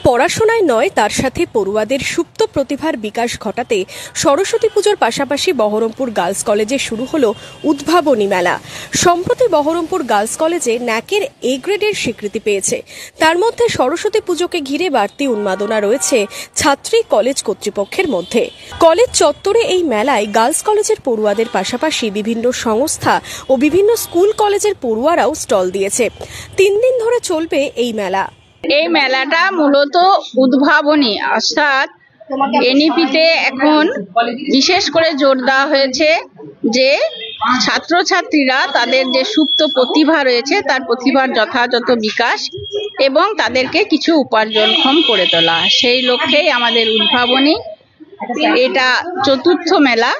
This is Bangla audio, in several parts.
পড়াশোনায় নয়, তার সাথে পড়ুয়াদের সুপ্ত প্রতিভার বিকাশ ঘটাতে সরস্বতী পুজোর পাশাপাশি বহরমপুর গার্লস কলেজে শুরু হলো উদ্ভাবনী মেলা। সম্প্রতি বহরমপুর গার্লস কলেজে ন্যাকের এ গ্রেডের স্বীকৃতি পেয়েছে। তার মধ্যে সরস্বতী পুজোকে ঘিরে বাড়তি উন্মাদনা রয়েছে ছাত্রী কলেজ কর্তৃপক্ষের মধ্যে। কলেজ চত্বরে এই মেলায় গার্লস কলেজের পড়ুয়াদের পাশাপাশি বিভিন্ন সংস্থা ও বিভিন্ন স্কুল কলেজের পড়ুয়ারাও স্টল দিয়েছে। 3 দিন ধরে চলবে এই মেলা। এই মেলাটা মূলত উদ্ভাবনী, অর্থাৎ এনইপিতে এখন বিশেষ করে জোর দেওয়া হয়েছে যে ছাত্রছাত্রীরা তাদের যে সুপ্ত প্রতিভা রয়েছে তার প্রতিভার যথাযথ বিকাশ এবং তাদেরকে কিছু উপার্জনক্ষম করে তোলা। সেই লক্ষ্যেই আমাদের উদ্ভাবনী। এটা 4র্থ মেলা।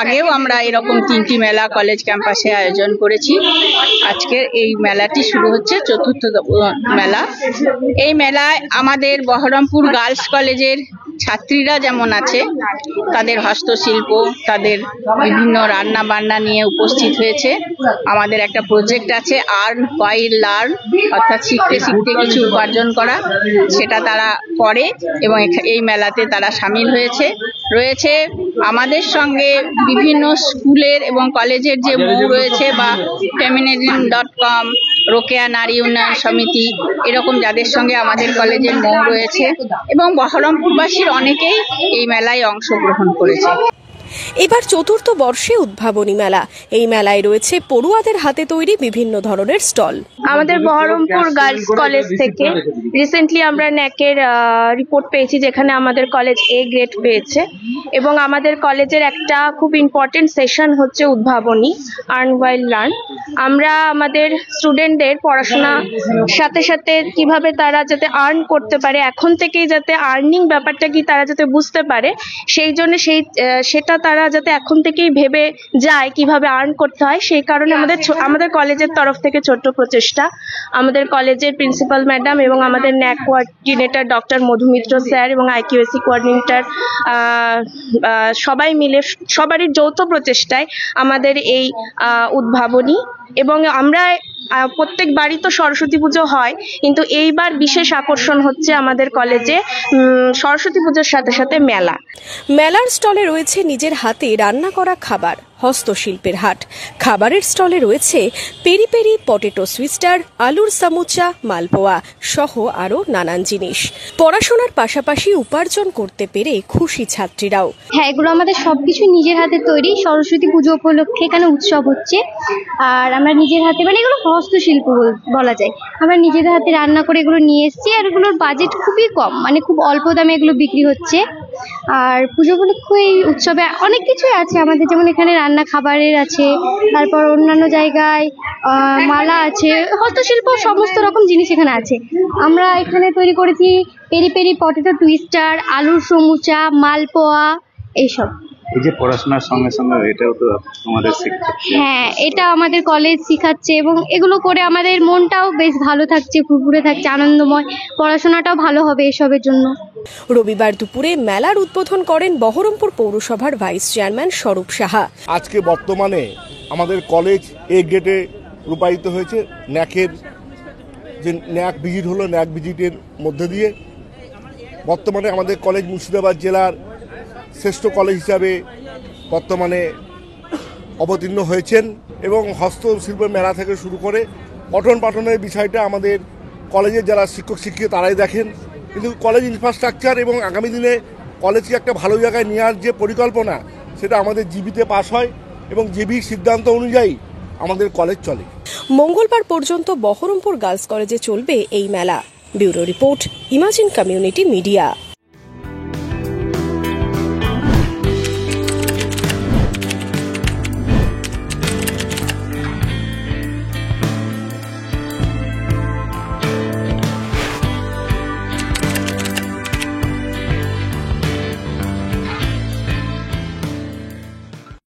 আগেও আমরা এরকম 3টি মেলা কলেজ ক্যাম্পাসে আয়োজন করেছি। আজকে এই মেলাটি শুরু হচ্ছে 4র্থ মেলা। এই মেলায় আমাদের বহরমপুর গার্লস কলেজের ছাত্রীরা যেমন আছে, তাদের হস্তশিল্প, তাদের বিভিন্ন রান্না বান্না নিয়ে উপস্থিত হয়েছে। আমাদের একটা প্রজেক্ট আছে আর্ন হোয়াইল লার্ন, অর্থাৎ শিখতে শিখতে কিছু উপার্জন করা, সেটা তারা করে এবং এই মেলাতে তারা সামিল রয়েছে। আমাদের সঙ্গে বিভিন্ন স্কুলের এবং কলেজের যে মৌ রয়েছে বা feminism.com, রোকেয়া নারী উন্নয়ন সমিতি, এরকম যাদের সঙ্গে আমাদের কলেজের মৌ রয়েছে এবং বহরমপুরবাসীর অনেকেই এই মেলায় অংশগ্রহণ করেছে। এবার 4র্থ বর্ষে উদ্ভাবনী মেলা। এই মেলায় রয়েছে পড়ুয়াদের হাতে তৈরি বিভিন্ন ধরনের স্টল। আমাদের বহরমপুর গার্লস কলেজ থেকে রিসেন্টলি আমরা ন্যাকের রিপোর্ট পেয়েছি, যেখানে আমাদের কলেজ এ গ্রেড পেয়েছে এবং আমাদের কলেজের একটা খুব ইম্পর্টেন্ট সেশন হচ্ছে উদ্ভাবনী আর্ন হোয়াইল লার্ন। আমরা আমাদের স্টুডেন্টদের পড়াশোনার সাথে সাথে কিভাবে তারা যাতে আর্ন করতে পারে, এখন থেকেই যাতে আর্নিং ব্যাপারটা কি তারা যাতে বুঝতে পারে, সেই জন্য সেটা তারা যাতে এখন থেকেই ভেবে যায় কিভাবে আর্ন করতে হয়। সেই কারণে আমাদের কলেজের তরফ থেকে ছোট্ট প্রচেষ্টা, আমাদের কলেজের প্রিন্সিপাল ম্যাডাম এবং আমাদের ন্যাক কোঅর্ডিনেটর ডক্টর মধুমিত্র স্যার এবং আইকিউএসি কোঅর্ডিনেটর সবাই মিলে সবারই যৌথ প্রচেষ্টায় আমাদের এই উদ্ভাবনী। এবং আমরা প্রত্যেক বাড়ি তো সরস্বতী পুজো হয়, কিন্তু এইবার বিশেষ আকর্ষণ হচ্ছে আমাদের কলেজে সরস্বতী পুজোর সাথে সাথে মেলার স্টলে রয়েছে নিজের হাতে রান্না করা খাবার, হস্তশিল্পের হাট। খাবারের স্টলে রয়েছে পেরি পেরি, পটেটো সুইস্টার, আলুর সামুচা, মালপোয়া সহ আরো নানান জিনিস। পড়াশোনার পাশাপাশি উপার্জন করতে পেরে খুশি ছাত্রীরাও। হ্যাঁ, এগুলো আমাদের সবকিছু নিজের হাতে তৈরি। সরস্বতী পুজো উপলক্ষে এখানে উৎসব হচ্ছে, আর আমরা নিজের হাতে, মানে এগুলো হস্তশিল্প বলা যায়। আমরা নিজেদের হাতে রান্না করে এগুলো নিয়ে এসেছি, আর এগুলোর বাজেট খুবই কম, মানে খুব অল্প দামে এগুলো বিক্রি হচ্ছে। আর পুজো উপলক্ষে এই উৎসবে অনেক কিছুই আছে আমাদের, যেমন এখানে রান্না খাবারের আছে, তারপর অন্যান্য জায়গায় মালা আছে, হস্তশিল্প সমস্ত রকম জিনিস এখানে আছে। আমরা এখানে তৈরি করেছি পেরি পেরি, পটেটো টুইস্টার, আলুর সমুচা, মালপোয়া, এইসব। এই যে পড়াশোনার সঙ্গে সঙ্গে এটাও তো আমাদের শেখাচ্ছে। হ্যাঁ, এটা আমাদের কলেজ শেখাচ্ছে এবং এগুলো করে আমাদের মনটাও বেশ ভালো থাকছে, ফুরফুরে থাকছে, আনন্দময়, পড়াশোনাটাও ভালো হবে এসবের জন্য। রবিবার দুপুরে মেলার উদ্বোধন করেন বহরমপুর পৌরসভার ভাইস চেয়ারম্যান স্বরূপ সাহা। আজকে বর্তমানে আমাদের কলেজ এ গ্রেডে রূপায়িত হয়েছে। ন্যাকের যে ন্যাক ভিজিট হলো, ন্যাক ভিজিটের মধ্যে দিয়ে বর্তমানে আমাদের কলেজ মুর্শিদাবাদ জেলার শ্রেষ্ঠ কলেজ হিসাবে বর্তমানে অবতীর্ণ হয়েছেন এবং হস্তশিল্পের মেলা থেকে শুরু করে পঠন পাঠনের বিষয়টা আমাদের কলেজের যারা শিক্ষক শিক্ষিকা তারাই দেখেন, কিন্তু কলেজ ইনফ্রাস্ট্রাকচার এবং আগামী দিনে কলেজকে একটা ভালো জায়গায় নেওয়ার যে পরিকল্পনা, সেটা আমাদের জিবিতে পাস হয় এবং জিবির সিদ্ধান্ত অনুযায়ী আমাদের কলেজ চলে। মঙ্গলবার পর্যন্ত বহরমপুর গার্লস কলেজে চলবে এই মেলা। Bureau report, imagine community media.